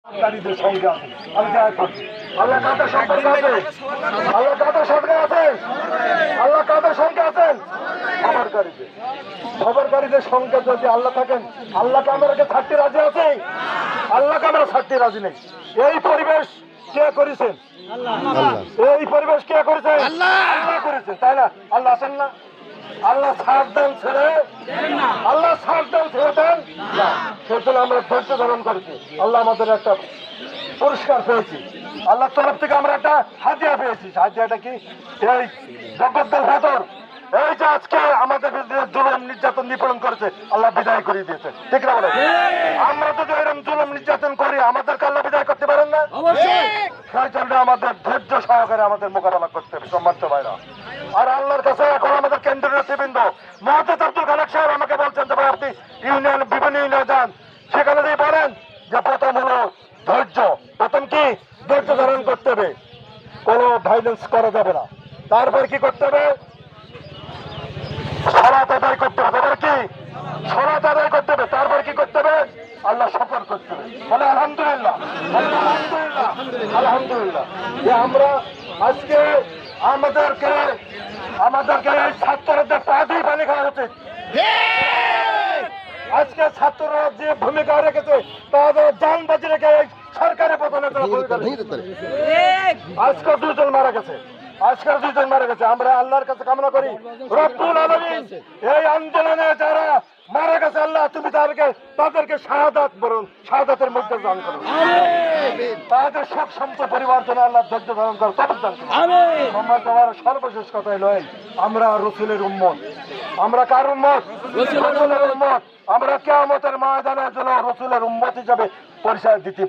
গাড়িদের সংখ্যা আছে আমি যা করছি আল্লাহ কাদের সম্পর্কে আছে আল্লাহ কাদের সরকার আছেন আল্লাহ কাদের সংখ্যা আছেন খবরকারীদের খবরকারীদের সংখ্যা যদি আল্লাহ থাকেন আল্লাহকে আমাদেরকে ছাড়তে রাজি আছে আল্লাহকে আমরা ছাড়তে রাজি নেই এই পরিবেশ কে করেছেন এই পরিবেশ কে করেছেন আল্লাহ করেছেন তাই না আল্লাহ আছেন না আল্লাহ ছাড় দেন ছেড়ে আল্লাহ ছাড় দেন ছেড়ে দেন সেজন্য আমরা ধৈর্য ধারণ করেছি আল্লাহ আমাদের একটা পুরস্কার পেয়েছি আল্লাহর তরফ থেকে আমরা একটা হাদিয়া পেয়েছি হাদিয়াটা কি এই জগদ্দল ভেতর এই যে আজকে আমাদের বিরুদ্ধে জুলুম নির্যাতন নিপীড়ন করেছে আল্লাহ বিদায় করে দিয়েছে ঠিক না বলে আমরা যদি এরকম জুলুম নির্যাতন করি আমাদেরকে আল্লাহ বিদায় করতে পারেন না সেই জন্য আমাদের ধৈর্য সহকারে আমাদের মোকাবেলা করতে হবে সম্মানিত ভাইরা আর আল্লাহর কাছে এখন আমাদের কেন্দ্রীয় নেতৃবৃন্দ মহাদেব আব্দুল খালেক সাহেব আমাকে বলছেন যে ভাই আপনি ইউনিয়ন বিভিন্ন ইউনিয়নে যান সেখানে দিয়ে বলেন যে প্রথম হলো ধৈর্য প্রথম কি ধৈর্য ধারণ করতে হবে কোনো ভাইলেন্স করা যাবে না তারপর কি করতে হবে সালাত আদায় করতে হবে এবার কি সালাত আদায় করতে হবে তারপর কি করতে হবে আল্লাহ সফর করতে হবে বলে আলহামদুলিল্লাহ আলহামদুলিল্লাহ আলহামদুলিল্লাহ যে আমরা আজকে আমাদেরকে এই ছাত্রদের পা দিয়ে পানি খাওয়া উচিত আজকে ছাত্ররা যে ভূমিকা রেখেছে তাদের জান বাজি রেখে সরকারের প্রধানের আজকে দুজন মারা গেছে আমরা আল্লাহর কাছে কামনা করি রব্বুল আলামিন এই আন্দোলনে যারা মারা গেছে আল্লাহ তুমি তাদেরকে শাহাদাত বরুন শাহাদাতের মধ্যে দান করো তাদের সব সম্পদ পরিবার জন্য আল্লাহ ধৈর্য ধারণ করো তবে দান করো আমার সর্বশেষ কথাই নয় আমরা রসুলের উম্মত আমরা কার উম্মত রসুলের উম্মত আমরা কিয়ামতের ময়দানে যেন রসুলের উম্মত হিসাবে পরিচয় দিতে